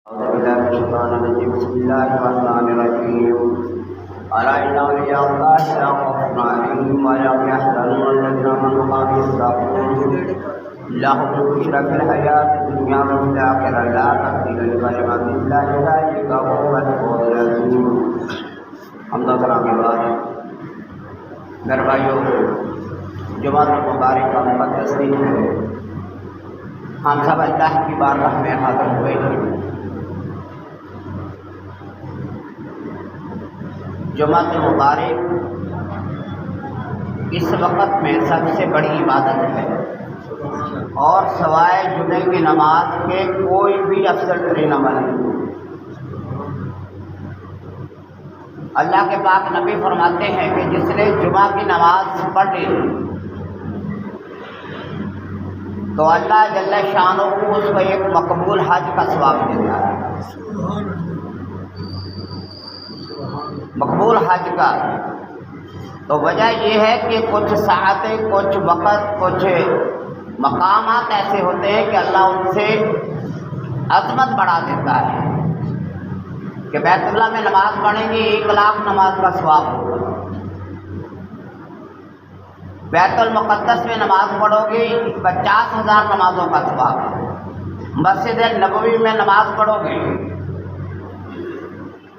أعوذ بالله من الشيطان الرجيم. بسم الله الرحمن الرحيم. ألا إن أولياء الله لا خوف عليهم ولا هم يحزنون الذين آمنوا وكانوا يتقون لهم البشرى في الحياة الدنيا وفي الآخرة لا تبديل لكلمات الله ذلك هو الفوز العظيم. حمد و ثنا کے بعد میرے بھائیوں، جمعۃ المبارک کا مقدس دن ہے. ہم سب اللہ کی بارگاہ میں حاضر ہوئے ہیں. جمعۃ المبارک اس وقت میں سب سے بڑی عبادت ہے اور سوائے جمعے کی نماز کے کوئی بھی افضل ترین عمل نہیں. اللہ کے پاک نبی فرماتے ہیں کہ جس نے جمعہ کی نماز پڑھ لی تو اللہ جل شانہ اس کو ایک مقبول حج کا ثواب دیتا ہے. مقبول حج کا تو وجہ یہ ہے کہ کچھ ساعتیں، کچھ وقت، کچھ مقامات ایسے ہوتے ہیں کہ اللہ ان سے عظمت بڑھا دیتا ہے کہ بیت اللہ میں نماز پڑھیں گے 1,00,000 نماز کا ثواب ہوگا. بیت المقدس میں نماز پڑھو گے 50,000 نمازوں کا ثواب. مسجد نبوی میں نماز پڑھو گے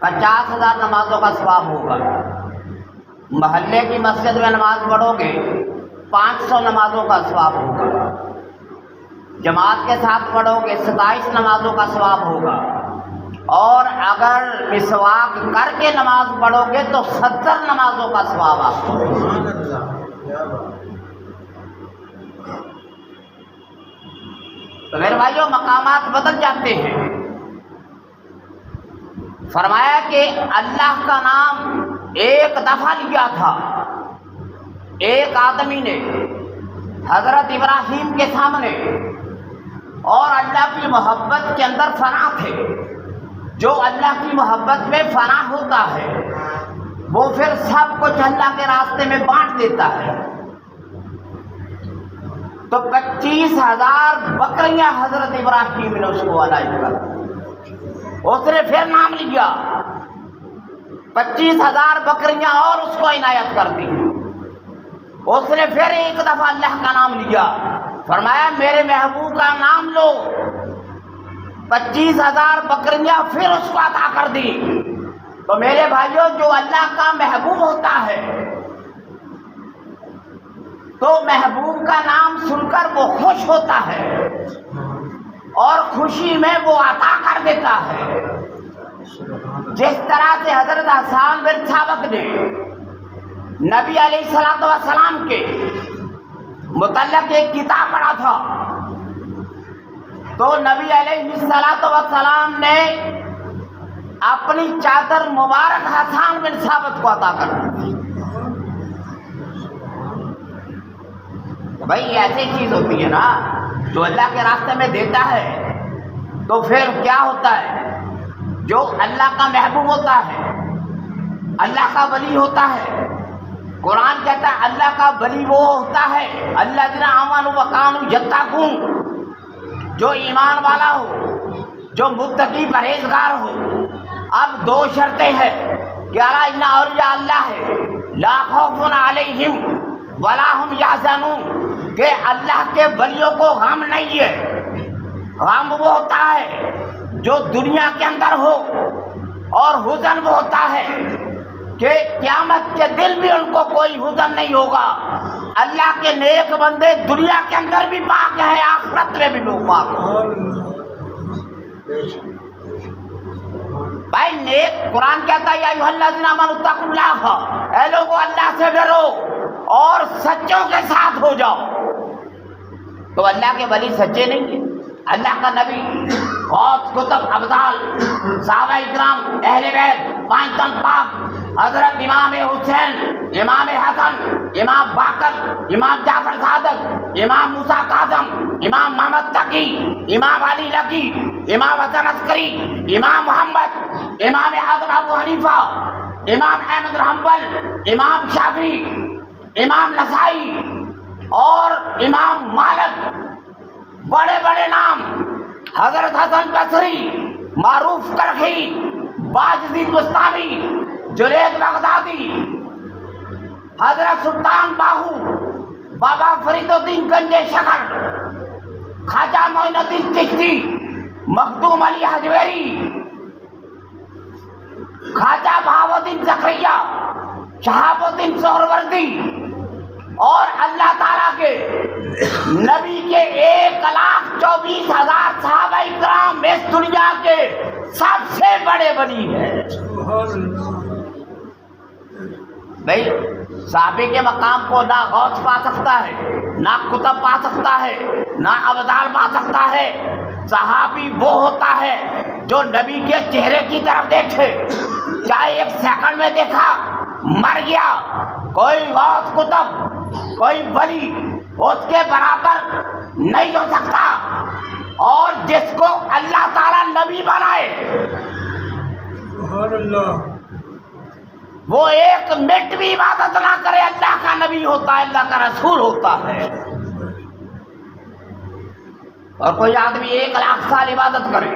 50,000 نمازوں کا ثواب ہوگا. محلے کی مسجد میں نماز پڑھو گے 500 نمازوں کا ثواب ہوگا. جماعت کے ساتھ پڑھو گے 27 نمازوں کا ثواب ہوگا. اور اگر مسواک کر کے نماز پڑھو گے تو 70 نمازوں کا ثواب آپ کو. تو میرے بھائیوں، مقامات بدل جاتے ہیں. فرمایا کہ اللہ کا نام ایک دفعہ لیا تھا ایک آدمی نے حضرت ابراہیم کے سامنے، اور اللہ کی محبت کے اندر فنا تھے. جو اللہ کی محبت میں فنا ہوتا ہے وہ پھر سب کچھ اللہ کے راستے میں بانٹ دیتا ہے. تو 25,000 بکریاں حضرت ابراہیم نے اس کو عنایت کر دی. اس نے پھر نام لیا 25,000 بکریاں اور اس کو عنایت کر دی. اس نے پھر ایک دفعہ اللہ کا نام لیا. فرمایا میرے محبوب کا نام لو. 25,000 بکریاں پھر اس کو عطا کر دی. تو میرے بھائیوں، جو اللہ کا محبوب ہوتا ہے تو محبوب کا نام سن کر وہ خوش ہوتا ہے اور خوشی میں وہ عطا کر دیتا ہے. جس طرح سے حضرت حسان بن ثابت نے نبی علیہ السلام کے متعلق ایک کتاب پڑھا تھا تو نبی علیہ السلام نے اپنی چادر مبارک حسان بن ثابت کو عطا کر دی. بھائی ایسی چیز ہوتی ہے نا جو اللہ کے راستے میں دیتا ہے تو پھر کیا ہوتا ہے؟ جو اللہ کا محبوب ہوتا ہے، اللہ کا ولی ہوتا ہے. قرآن کہتا ہے اللہ کا ولی وہ ہوتا ہے الذین آمنوا وکانوا یتقون، جو ایمان والا ہو، جو متقی پرہیزگار ہو. اب 2 شرطیں ہیں کہ الا ان اولیاء اللہ لا خوف علیہم ولا هم یحزنون، کہ اللہ کے ولیوں کو غم نہیں ہے. غم وہ ہوتا ہے جو دنیا کے اندر ہو، اور حزن وہ ہوتا ہے کہ قیامت کے دل بھی ان کو کوئی حزن نہیں ہوگا. اللہ کے نیک بندے دنیا کے اندر بھی پاک ہیں، آخرت میں بھی لوگ پاک ہیں. بھائی نیک قرآن کہتا ہے یا ایھا الذین آمنوا اتقوا اللہ، اے لوگو اللہ سے ڈرو اور سچوں کے ساتھ ہو جاؤ. تو اللہ کے ولی سچے نہیں ہیں. اللہ کا نبی، غوث، کتب، ابدال، صحابہ اکرام، اہل بیت، 5 تن پاک، حضرت امام حسین، امام حسن، امام باقر، امام جعفر صادق، امام موسیٰ کاظم، امام محمد تقی، امام علی لکی، امام حسن عسکری، امام محمد، امام اعظم ابو حنیفہ، امام احمد بن حنبل، امام شافعی، امام نسائی اور امام مالک. بڑے بڑے نام. حضرت حسن بصری، معروف کرخی، باجدید مستانی، جنید بغدادی، حضرت سلطان باہو، بابا فرید الدین گنج شکر، خواجہ معین الدین چشتی، مخدوم علی حجویری، خواجہ بہاؤالدین زکریا، شہاب الدین سہروردی، اور اللہ تعالیٰ کے نبی کے 1,24,000 صحابہ اکرام اس دنیا کے سب سے بڑے ولی ہیں۔ بھائی صحابی کے مقام کو نہ غوث پا سکتا ہے، نہ قطب پا سکتا ہے، نہ ابدال پا سکتا ہے۔ صحابی وہ ہوتا ہے جو نبی کے چہرے کی طرف دیکھے، چاہے 1 سیکنڈ میں دیکھا مر گیا۔ کوئی غوث قطب، کوئی ولی اس کے برابر نہیں ہو سکتا۔ اور جس کو اللہ تعالیٰ نبی بنائے سبحان اللہ، وہ 1 منٹ بھی عبادت نہ کرے، اللہ کا نبی ہوتا ہے، اللہ کا رسول ہوتا ہے۔ اور کوئی آدمی 1,00,000 سال عبادت کرے،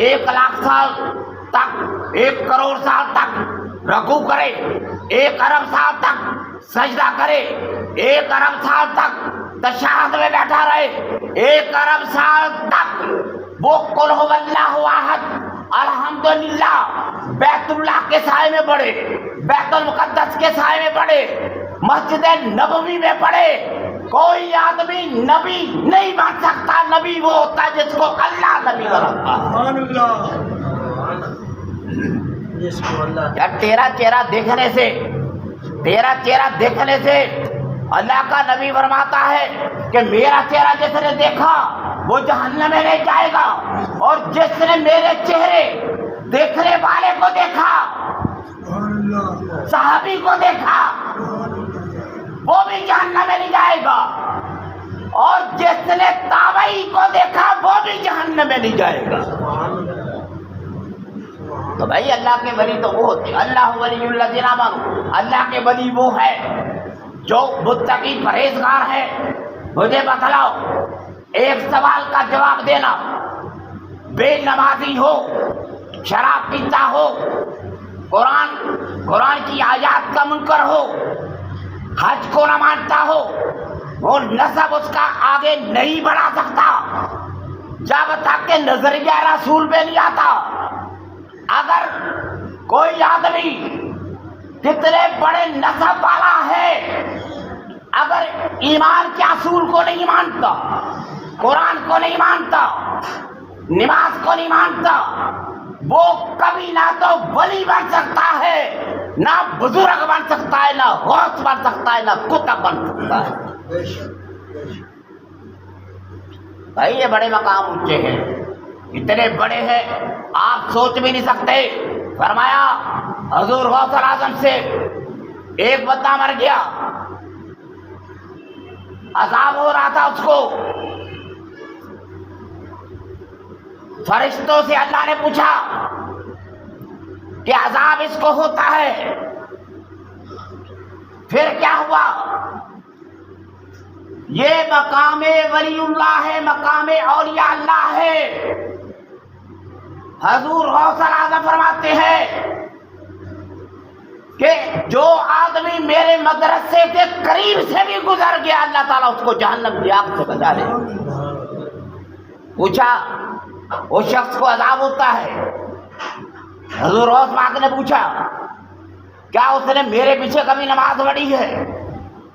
1,00,000 سال تک، 1 کروڑ سال تک رکوع کرے، 1 ارب سال تک سجدہ کرے، 1 ارب سال تک تشہد میں بیٹھا رہے، 1 ارب سال تک وہ قل هو اللہ احد الحمدللہ بیت اللہ کے سائے میں پڑھے، بیت المقدس کے سائے میں پڑھے، مسجد نبوی میں پڑھے، کوئی آدمی نبی نہیں بن سکتا۔ نبی وہ ہوتا ہے جس کو اللہ نبی بناتا ہے۔ سبحان اللہ، جس کو اللہ یار تیرا چہرہ دیکھنے سے، تیرا چہرہ دیکھنے سے اللہ کا نبی فرماتا ہے کہ میرا چہرہ جس نے دیکھا وہ جہنم میں نہیں جائے گا، اور جس نے میرے چہرے دیکھنے والے کو دیکھا، سبحان اللہ، صحابی کو دیکھا، وہ بھی جہنم میں نہیں جائے گا، اور جس نے تابعی کو دیکھا وہ بھی جہنم میں نہیں جائے گا۔ تو بھائی اللہ کے ولی تو وہ ہوتے ہیں، اللہ ولی الذین آمنوا، اللہ کے ولی وہ ہے جو متقی پرہیزگار ہے۔ مجھے بتلاؤ، ایک سوال کا جواب دینا، بے نمازی ہو، شراب پیتا ہو، قرآن کی آیات کا منکر ہو، حج کو نہ مانتا ہو، وہ نسب اس کا آگے نہیں بڑھا سکتا جب تک کہ نظریہ رسول پہ نہیں آتا۔ اگر کوئی آدمی کتنے بڑے نسب والا ہے، اگر ایمان کے اصول کو نہیں مانتا، قرآن کو نہیں مانتا، نماز کو نہیں مانتا، وہ کبھی نہ تو ولی بن سکتا ہے، نہ بزرگ بن سکتا ہے، نہ غوث بن سکتا ہے، نہ قطب بن سکتا ہے۔ بھائی یہ بڑے مقام اونچے ہیں، اتنے بڑے ہیں آپ سوچ بھی نہیں سکتے۔ فرمایا حضور غوث اعظم سے ایک بندہ مر گیا، عذاب ہو رہا تھا اس کو، فرشتوں سے اللہ نے پوچھا کہ عذاب اس کو ہوتا ہے، پھر کیا ہوا؟ یہ مقام ولی اللہ ہے، مقام اولیاء اللہ ہے۔ حضور غوث اعظم فرماتے ہیں کہ جو آدمی میرے مدرسے کے قریب سے بھی گزر گیا، اللہ تعالیٰ اس کو جہنم کی آگ سے بچا لے۔ پوچھا اس شخص کو عذاب ہوتا ہے؟ حضور غوث پاک نے پوچھا کیا اس نے میرے پیچھے کبھی نماز پڑھی ہے؟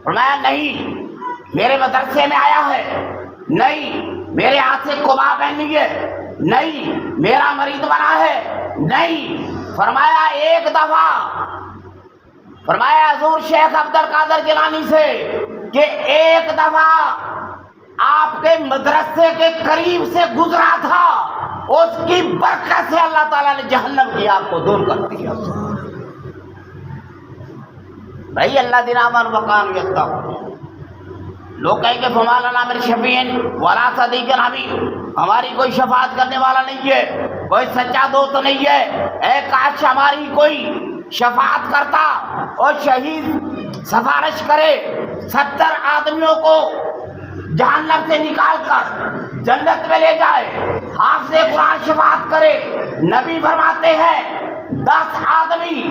فرمایا نہیں۔ میرے مدرسے میں آیا ہے؟ نہیں۔ میرے ہاتھ سے قبا پہنی ہے؟ نہیں۔ میرا مرید بنا ہے؟ نہیں۔ فرمایا ایک دفعہ، فرمایا حضور شیخ عبد القادر جیلانی سے کہ ایک دفعہ آپ کے مدرسے کے قریب سے گزرا تھا، اس کی برکت سے اللہ تعالیٰ نے جہنم کی آگ کو دور کر دیا۔ بھائی اللہ دن آمن وقان یتقون، لوگ کہیں کہ فما لنا من شفیع ولا صدیق حمیم، ہماری کوئی شفاعت کرنے والا نہیں ہے، کوئی سچا دوست نہیں ہے۔ اے کاش ہماری کوئی شفاعت کرتا اور شہید سفارش کرے، 70 آدمیوں کو جہنم سے نکال کر جنت میں لے جائے، حافظ قرآن شفاعت کرے. نبی فرماتے ہیں 10 آدمی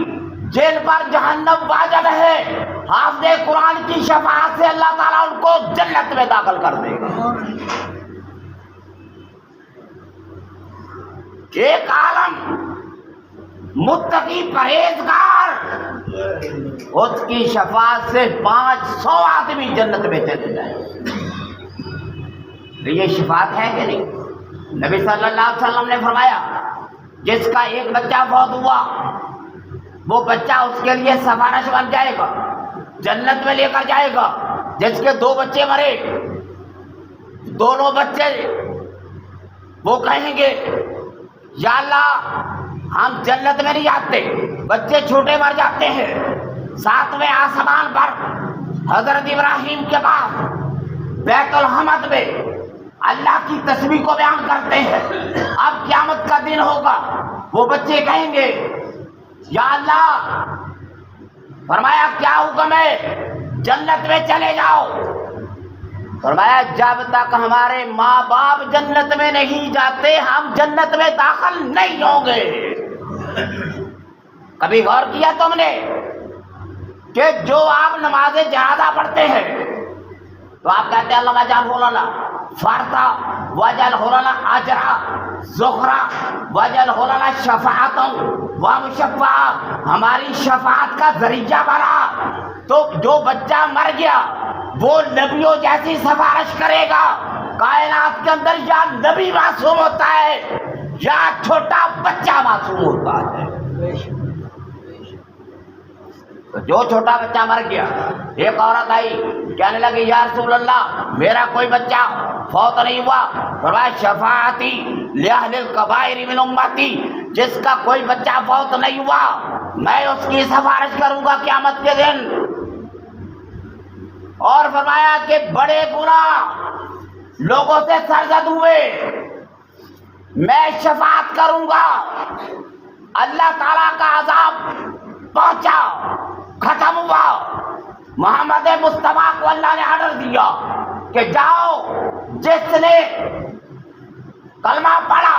جن پر جہنم واجب ہے، حافظ قرآن کی شفاعت سے اللہ تعالیٰ ان کو جنت میں داخل کر دے گا. ایک عالم متقی پرہیزگار، اس کی شفاعت سے 500 آدمی جنت میں چلے جائیں. تو یہ شفاعت ہے کہ نہیں؟ نبی صلی اللہ علیہ وسلم نے فرمایا جس کا ایک بچہ فوت ہوا وہ بچہ اس کے لیے سفارش بن جائے گا، جنت میں لے کر جائے گا. جس کے 2 بچے مرے، دونوں بچے وہ کہیں گے یا اللہ ہم جنت میں نہیں جاتے، بچے چھوٹے مر جاتے ہیں. 7ویں آسمان پر حضرت ابراہیم کے بعد بیت الحمد میں اللہ کی تسبیح کو بیان کرتے ہیں. اب قیامت کا دن ہوگا، وہ بچے کہیں گے یا اللہ، فرمایا کیا حکم ہے؟ جنت میں چلے جاؤ. فرمایا جب تک ہمارے ماں باپ جنت میں نہیں جاتے ہم جنت میں داخل نہیں ہوں گے. کبھی غور کیا تم نے کہ جو آپ نماز جنازہ پڑھتے ہیں تو آپ کہتے ہیں اللہ جان ہولانا فارتا وجل ہولانا اجرا زخرا وجل ہولانا شفاعت و مشفع، ہماری شفاعت کا ذریعہ بنا. تو جو بچہ مر گیا وہ نبیوں جیسی سفارش کرے گا. کائنات کے اندر یا نبی معصوم ہوتا ہے یا چھوٹا بچہ معصوم ہوتا ہے. تو جو چھوٹا بچہ مر گیا، ایک عورت آئی کہنے لگی یا رسول اللہ میرا کوئی بچہ فوت نہیں ہوا. فرمایا شفاعتی لأہل الکبائر من امتی، جس کا کوئی بچہ فوت نہیں ہوا میں اس کی سفارش کروں گا قیامت کے دن. اور فرمایا کہ بڑے گناہ لوگوں سے سرزد ہوئے میں شفاعت کروں گا. اللہ تعالیٰ کا عذاب پہنچا، ختم ہوا. محمد مصطفیٰ کو اللہ نے آرڈر دیا کہ جاؤ جس نے کلمہ پڑھا،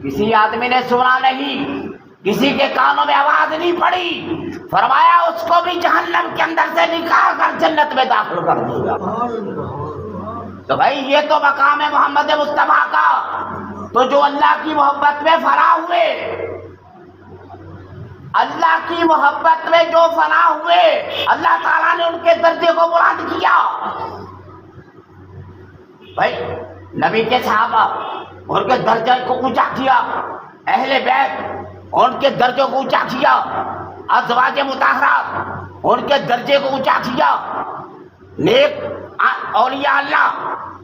کسی آدمی نے سنا نہیں، کسی کے کانوں میں آواز نہیں پڑی، فرمایا اس کو بھی جہنم کے اندر سے نکال کر جنت میں داخل کر دوں گا. تو بھائی یہ تو مقام ہے محمد مصطفیٰ کا. تو جو اللہ کی محبت میں فنا ہوئے، اللہ کی محبت میں جو فنا ہوئے، اللہ تعالیٰ نے ان کے درجے کو بلند کیا. بھائی نبی کے صحابہ ان کے درجے کو اونچا کیا، اہل بیت ان کے درجے کو اونچا کیا، ازواج مطہرات ان کے درجے کو اونچا کیا، نیک اولیاء اللہ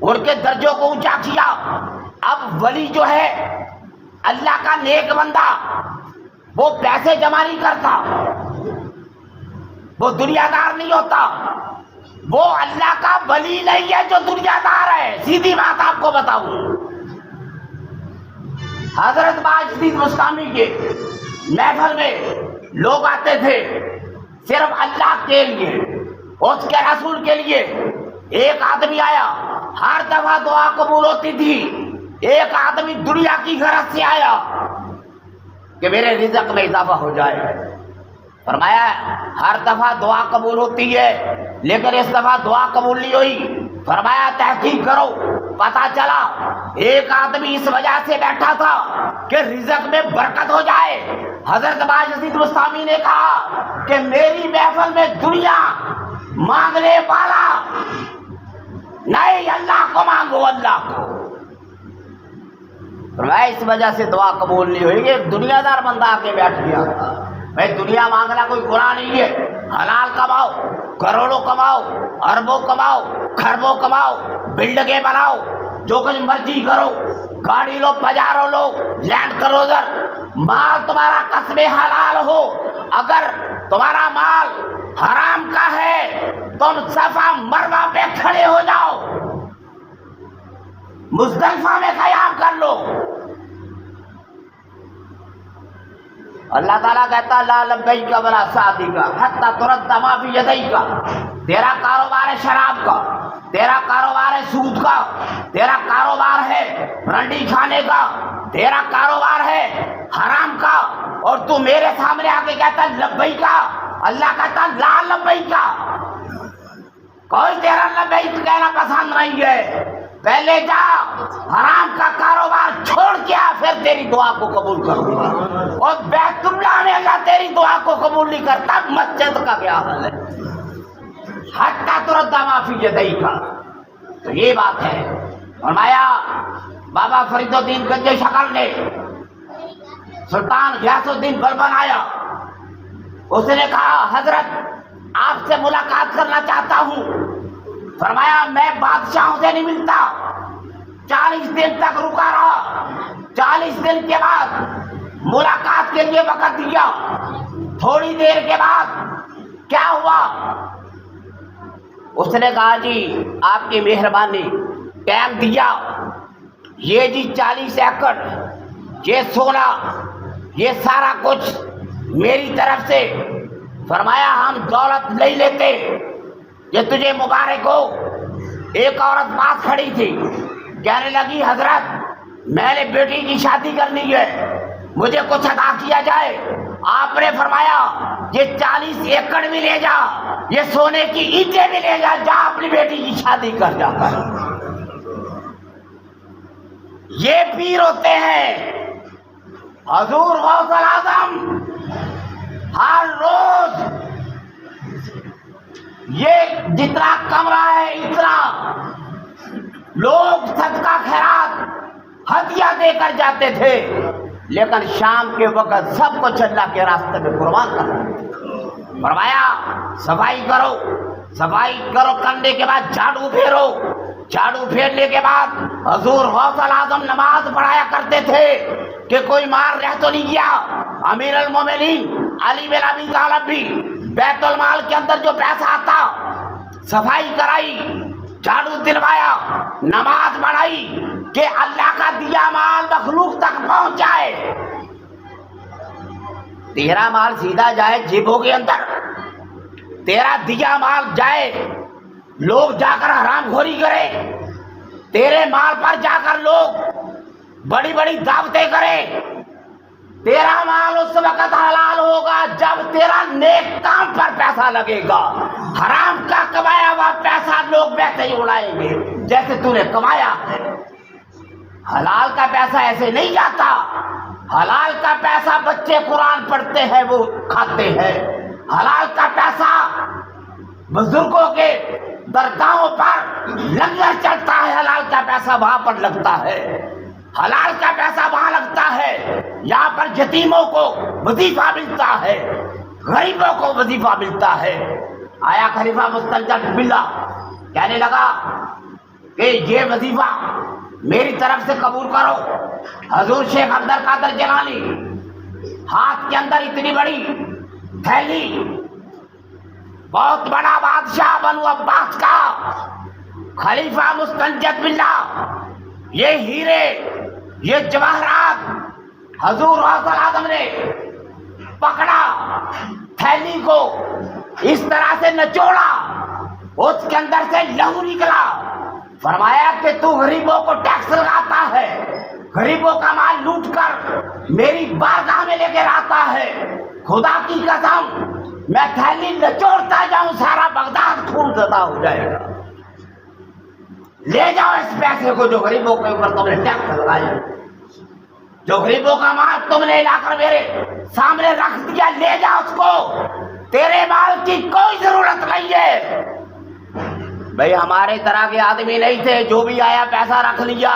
ان کے درجوں کو اونچا کیا. اب ولی جو ہے اللہ کا نیک بندہ وہ پیسے جمع نہیں کرتا، وہ دنیا دار نہیں ہوتا، وہ اللہ کا ولی نہیں ہے جو دنیا دار ہے. سیدھی بات آپ کو بتاؤں، حضرت باجدید مستعمی کے محفل میں لوگ آتے تھے صرف اللہ کے لیے، اس کے رسول کے لیے. ایک آدمی آیا، ہر دفعہ دعا قبول ہوتی تھی. ایک آدمی دنیا کی غرض سے آیا کہ میرے رزق میں اضافہ ہو جائے. فرمایا ہر دفعہ دعا قبول ہوتی ہے لیکن اس دفعہ دعا قبول نہیں ہوئی. فرمایا تحقیق کرو. پتا چلا ایک آدمی اس وجہ سے بیٹھا تھا کہ رزق میں برکت ہو جائے. حضرت باجدید مستعمی نے کہا کہ میری محفل میں دنیا مانگنے والا نہیں، اللہ کو مانگو، اللہ کو. فرمایا اس وجہ سے دعا قبول نہیں ہوئی. ایک دنیا دار بندہ آ کے بیٹھ گیا. بھائی دنیا مانگنا کوئی گناہ نہیں ہے، حلال کماؤ، کروڑوں کماؤ، اربوں کماؤ، خربوں کماؤ، بلڈنگیں بناؤ، جو کچھ مرضی کرو، گاڑی لو، پجارو لو، لینڈ کروزر، مال تمہارا کسب حلال ہو. اگر تمہارا مال حرام کا ہے تم صفا مروہ پہ کھڑے ہو جاؤ، مزدلفہ میں قیام کر لو. اللہ تعالیٰ کہتا لا لبیک ولا سعدیک حتی ترد ما فی یدیک. تیرا کاروبار ہے شراب کا، تیرا کاروبار ہے سود کا، تیرا کاروبار ہے رنڈی کھانے کا، تیرا کاروبار ہے حرام کا، اور تو میرے سامنے آ کے کہتا لبیک کا، اللہ کہتا لا لبیک کا، کوئی تیرا لبیک کہنا پسند نہیں ہے، پہلے جا حرام کا کاروبار چھوڑ کے آ، پھر تیری دعا کو قبول کروں گا۔ اور بیت اللہ میں اللہ تیری دعا کو قبول نہیں کرتا، مسجد کا کیا حال ہے؟ حتی ترد ما فی یدیک، تو یہ بات ہے۔ فرمایا بابا فرید الدین گنج شکر نے سلطان غیاث الدین بلبن آیا، اس نے کہا حضرت آپ سے ملاقات کرنا چاہتا ہوں۔ فرمایا میں بادشاہوں سے نہیں ملتا۔ 40 دن تک رکا رہا، 40 دن کے بعد ملاقات کے لیے وقت دیا۔ تھوڑی دیر کے بعد کیا ہوا؟ اس نے کہا جی آپ کی مہربانی، ٹائم دیا، یہ جی 40 ایکڑ، یہ 16، یہ سارا کچھ میری طرف سے۔ فرمایا ہم دولت نہیں لیتے، یہ تجھے مبارک ہو۔ ایک عورت پاس کھڑی تھی، کہنے لگی حضرت میں نے بیٹی کی شادی کرنی ہے، مجھے کچھ عطا کیا جائے۔ آپ نے فرمایا یہ 40 ایکڑ بھی لے جا، یہ سونے کی اینٹیں بھی لے جا، جا اپنی بیٹی کی شادی کر جا کر۔ یہ پیر ہوتے ہیں حضور غوث الاعظم۔ ہر روز یہ جتنا کمرہ ہے اتنا لوگ صدقہ خیرات ہدیہ دے کر جاتے تھے، لیکن شام کے وقت سب کچھ اللہ کے راستے میں قربان کر دیتے۔ فرمایا صفائی کرو، صفائی کرو، کرنے کے بعد جھاڑو پھیرو، جھاڑو پھیرنے کے بعد حضور غوث الاعظم نماز پڑھایا کرتے تھے کہ کوئی مار رہ تو نہیں گیا۔ امیر المومنین علی بن ابی طالب بھی بیت المال کے اندر جو پیسہ آتا صفائی کرائی، جھاڑو دلوایا، نماز پڑھائی کہ اللہ کا دیا مال مخلوق تک پہنچ جائے۔ تیرا مال سیدھا جائے جیبوں کے اندر، تیرا دیا مال جائے لوگ جا کر حرام خوری کرے، تیرے مال پر جا کر لوگ بڑی بڑی دعوتیں کریں۔ تیرا مال اس وقت حلال ہوگا جب تیرا نیک کام پر پیسہ لگے گا۔ حرام کا کمایا ہوا پیسہ لوگ ویسے ہی اڑائیں گے جیسے تو نے کمایا ہے۔ حلال کا پیسہ ایسے نہیں جاتا، حلال کا پیسہ بچے قرآن پڑھتے ہیں وہ کھاتے ہیں، حلال کا پیسہ بزرگوں کے درگاہوں پر لنگر چلتا ہے، حلال کا پیسہ وہاں پر لگتا ہے، حلال کا پیسہ وہاں لگتا ہے، یہاں پر یتیموں کو وظیفہ ملتا ہے، غریبوں کو وظیفہ ملتا ہے۔ آیا خلیفہ مستنجد باللہ، کہنے لگا کہ یہ وظیفہ میری طرف سے قبول کرو۔ حضور شیخ عبد القادر جیلانی ہاتھ کے اندر اتنی بڑی تھیلی، بہت بڑا بادشاہ بنو عباس کا خلیفہ مستنجد باللہ، یہ ہیرے، یہ جواہرات حضور غوث الاعظم نے پکڑا، تھیلی کو اس طرح سے نچوڑا، اس کے اندر سے لہو نکلا۔ فرمایا کہ تو غریبوں کو ٹیکس لگاتا ہے، غریبوں کا مال لوٹ کر میری بارگاہ میں لے کر آتا ہے، خدا کی قسم میں تھیلی نچوڑتا جاؤں سارا بغداد خون زدہ ہو جائے گا۔ لے جاؤ اس پیسے کو جو غریبوں کے اوپر تم نے ٹیکس لگایا، جو غریبوں کا مال تم نے لا کر میرے سامنے رکھ دیا، لے جاؤ اس کو، تیرے مال کی کوئی ضرورت نہیں ہے۔ بھئی ہمارے طرح کے آدمی نہیں تھے، جو بھی آیا پیسہ رکھ لیا۔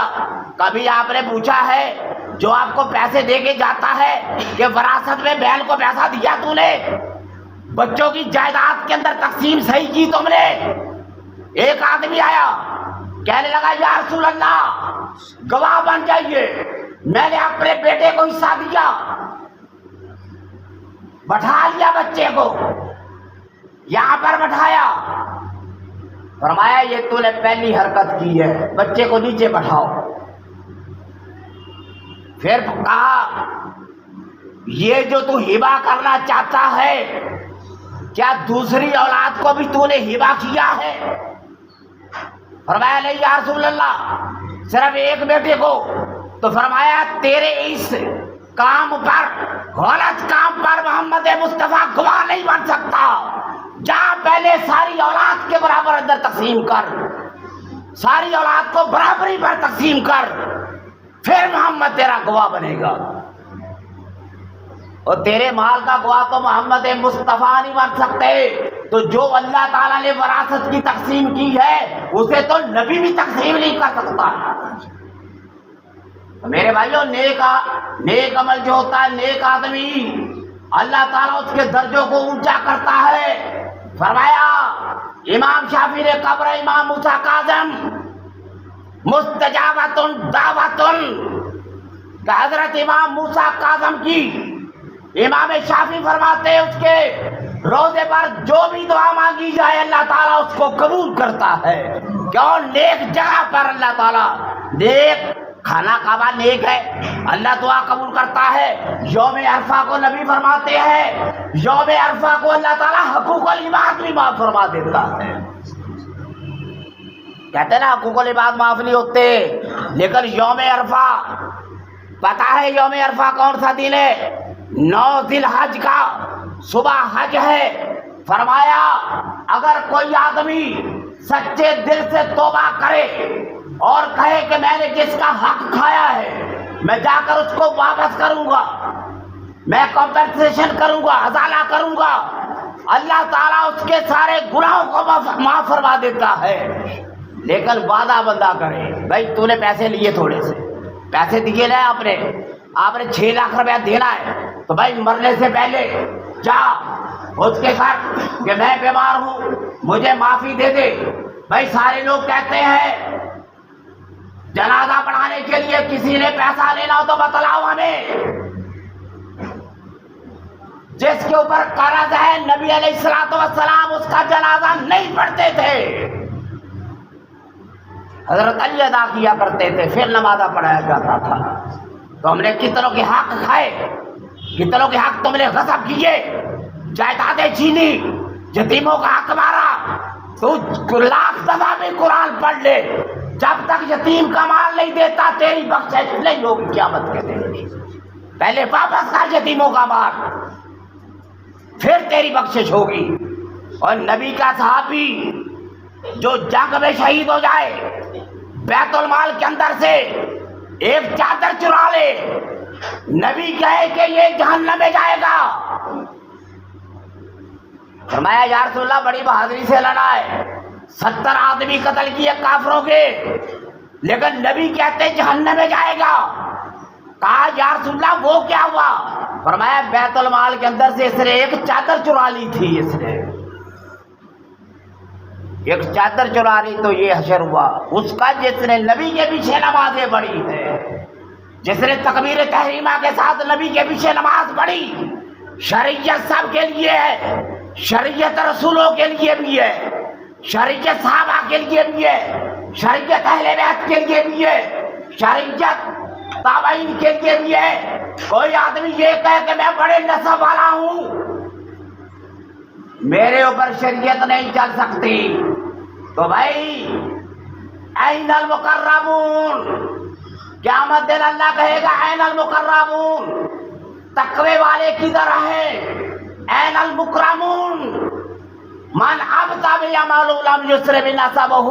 کبھی آپ نے پوچھا ہے جو آپ کو پیسے دے کے جاتا ہے کہ وراثت میں بہن کو پیسہ دیا تو نے، بچوں کی جائیداد کے اندر تقسیم صحیح کی تم نے؟ ایک آدمی آیا کہنے لگا یا رسول اللہ گواہ بن جائیے، میں نے اپنے بیٹے کو حصہ دیا، بٹھا لیا بچے کو، یہاں پر بٹھایا، فرمایا یہ تو نے پہلی حرکت کی ہے، بچے کو نیچے بٹھاؤ۔ پھر کہا یہ جو تو ہبہ کرنا چاہتا ہے کیا دوسری اولاد کو بھی تو نے ہبہ کیا ہے؟ فرمایا نہیں یا رسول اللہ صرف ایک بیٹے کو. تو فرمایا تیرے اس کام پر غلط کام پر محمد مصطفیٰ گواہ نہیں بن سکتا. جا پہلے ساری اولاد کے برابر اندر تقسیم کر, ساری اولاد کو برابری پر تقسیم کر, پھر محمد تیرا گواہ بنے گا. اور تیرے مال کا گواہ تو محمد مصطفیٰ نہیں بن سکتے. تو جو اللہ تعالیٰ نے وراثت کی تقسیم کی ہے اسے تو نبی بھی تقسیم نہیں کر سکتا. میرے بھائیوں, نیک عمل جو ہوتا ہے, نیک آدمی, اللہ تعالیٰ اس کے درجوں کو اونچا کرتا ہے. فرمایا امام شافعی نے قبر امام موسیٰ کاظم مستجابۃ دعوۃ, کہ حضرت امام موسیٰ کاظم کی امام شافعی فرماتے ہیں اس کے روزے پر جو بھی دعا مانگی جائے اللہ تعالیٰ اس کو قبول کرتا ہے. کیوں؟ نیک جگہ پر اللہ تعالیٰ, نیک کھانا کعبہ نیک ہے, اللہ دعا قبول کرتا ہے. یوم عرفہ کو نبی فرماتے ہیں, یوم عرفہ کو اللہ تعالیٰ حقوق العباد بھی معاف فرما دیتا ہے. کہتے ہیں نا حقوق العباد معاف نہیں ہوتے, لیکن یوم عرفہ, پتہ ہے یوم عرفہ کون سا دن ہے؟ 9 ذی الحج کا صبح حج ہے. فرمایا اگر کوئی آدمی سچے دل سے توبہ کرے اور کہے کہ میں نے جس کا حق کھایا ہے میں جا کر اس کو واپس کروں گا, میں کمپنسیشن کروں گا, ازالہ کروں گا, اللہ تعالیٰ اس کے سارے گناہوں کو معاف فرما دیتا ہے. لیکن وعدہ بندہ کرے, بھائی تو نے پیسے لیے, تھوڑے سے پیسے دیے نا آپ نے 6 لاکھ روپیہ دینا ہے, تو بھائی مرنے سے پہلے جا اس کے گھر کہ میں بیمار ہوں مجھے معافی دے دے. بھائی سارے لوگ کہتے ہیں جنازہ پڑھانے کے لیے کسی نے پیسہ لینا ہو تو بتلاؤ ہمیں. جس کے اوپر قرض ہے نبی علیہ الصلوۃ والسلام اس کا جنازہ نہیں پڑھتے تھے, حضرت علی ادا کیا کرتے تھے, پھر نمازہ پڑھایا جاتا تھا. تو ہم نے کتنوں کے حق کھائے, کتنوں کے حق تم نے غصب کیے, جائیدادیں چھینی, یتیموں کا حق مارا. تو لاکھ دفعہ بھی قرآن پڑھ لے, جب تک یتیم کا مال نہیں دیتا تیری بخشش نہیں ہوگی قیامت کے دن. پہلے واپس کر یتیموں کا مال, پھر تیری بخشش ہوگی. اور نبی کا صحابی جو جنگ میں شہید ہو جائے, بیت المال کے اندر سے ایک چادر چرا لے, نبی کہے کہ یہ جہنم میں جائے گا. فرمایا یا رسول اللہ بڑی بہادری سے لڑا ہے, 70 آدمی قتل کیے کافروں کے, لیکن نبی کہتے جہنم میں جائے گا. کہا یا رسول اللہ وہ کیا ہوا؟ فرمایا بیت المال کے اندر سے اس نے ایک چادر چرا لی تھی, اس نے ایک چادر چرا لی تو یہ حشر ہوا. اس کا جس نے نبی کے پیچھے نمازیں پڑھی ہے, جس نے تکبیر تحریمہ کے ساتھ نبی کے پیچھے نماز پڑھی, شریعت سب کے لیے ہے, شریعت رسولوں کے لیے بھی ہے, شریعت صحابہ کے لیے بھی ہے, شریعت اہل بیت کے لیے بھی ہے, شریعت تابعین کے لیے بھی ہے. کوئی آدمی یہ کہے کہ میں بڑے نسب والا ہوں, میرے اوپر شریعت نہیں چل سکتی, تو بھائی این المقربون, قیامت دن اللہ کہے گا این المقربون, تقوی والے کدھر ہیں؟ این المکرمون, من ابطا بعمل لم یسرع نسبہ,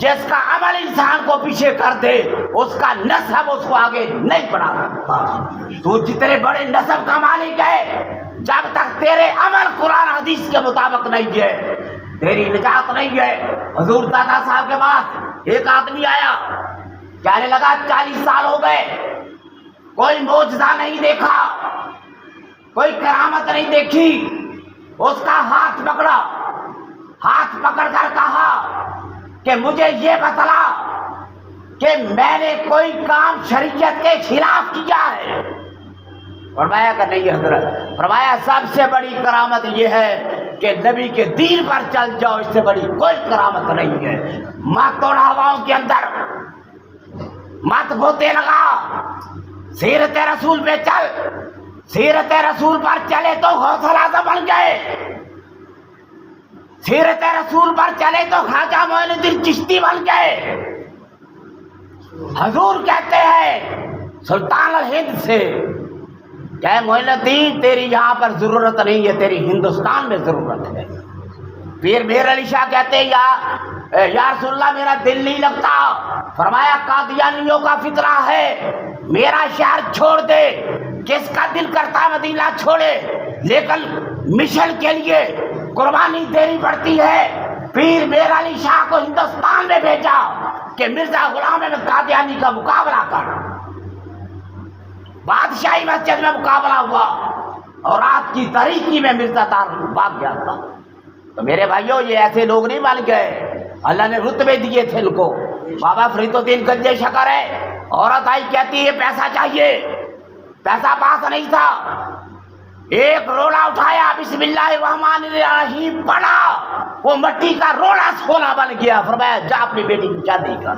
جس کا عمل انسان کو پیچھے کر دے اس کا نسب اس کو آگے نہیں بڑھا سکتا. تو جتنے بڑے نسب کا مالک ہے, جب تک تیرے عمل قرآن حدیث کے مطابق نہیں ہے تیری نجات نہیں ہے. حضور دادا صاحب کے پاس ایک آدمی آیا, کہنے لگا 40 سال ہو گئے, کوئی معجزہ نہیں دیکھا, کوئی کرامت نہیں دیکھی. اس کا ہاتھ پکڑا, ہاتھ پکڑ کر کہا کہ مجھے یہ بتلا کہ میں نے کوئی کام شریعت کے خلاف کیا ہے. فرمایا کہ نہیں حضرت. فرمایا سب سے بڑی کرامت یہ ہے کہ نبی کے دین پر چل جاؤ, اس سے بڑی کوئی کرامت نہیں ہے. مت توڑ ہواؤں کے اندر, مت گوتے لگا, سیرت رسول پہ چل, سیرت رسول پر چلے تو غوث اعظم بن گئے. سیرت رسول پر چلے تو خواجہ معین الدین چشتی بن گئے. حضور کہتے ہیں سلطان الہند سے کہ معین الدین تیری یہاں پر ضرورت نہیں ہے, تیری ہندوستان میں ضرورت ہے. پھر میر علی شاہ کہتے ہیں یا رسول اللہ میرا دل نہیں لگتا. فرمایا قادیانیوں کا فتنہ ہے, میرا شہر چھوڑ دے. کس کا دل کرتا ہے مدینہ چھوڑے, لیکن مشن کے لیے قربانی دینی پڑتی ہے. پھر میر علی شاہ کو ہندوستان میں بھیجا کہ مرزا غلام احمد قادیانی کا مقابلہ کر. بادشاہی مسجد میں مقابلہ ہوا اور رات کی تاریکی میں مرزا طاہر بھاگ گیا تھا. تو میرے بھائیوں یہ ایسے لوگ نہیں بن گئے, اللہ نے رتبے دیے تھے ان کو. بابا فرید الدین گنجے شکر ہے, عورت آئی کہتی ہے پیسہ چاہیے, پیسہ پاس نہیں تھا. ایک روڑا اٹھایا, بسم اللہ الرحمن الرحیم پڑھا, وہ مٹی کا روڑا سونا بن گیا. فرمایا جا اپنی بیٹی کی شادی کر.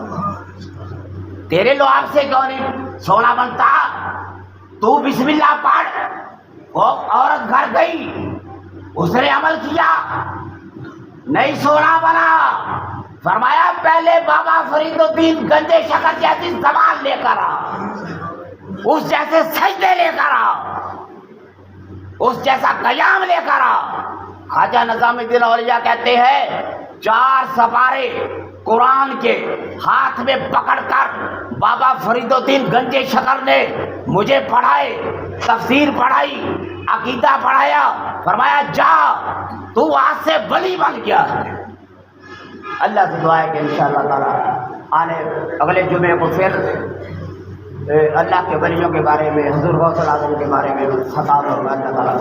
تیرے لوہار سے کیوں نہیں سونا بنتا, تو بسم اللہ پڑھ. وہ عورت گھر گئی, اس نے عمل کیا, نہیں سونا بنا. فرمایا پہلے بابا فرید الدین گنجے شکر جیسی زبان لے کر آ, اس جیسے سجدے لے کر آ, اس جیسا قیام لے کر آ. خواجہ نظام الدین اولیاء کہتے ہیں 4 سپارے قرآن کے ہاتھ میں پکڑ کر بابا فرید الدین گنجے شکر نے مجھے پڑھائے, تفسیر پڑھائی, عقیدہ پڑھایا. فرمایا جا تو آج سے ولی بن گیا. اللہ سے دعا ہے کہ انشاءاللہ تعالی اگلے جمعے کو پھر اللہ کے ولیوں کے بارے میں, حضور غوث الاعظم کے بارے میں خطاب ہوگا. اللہ تعالیٰ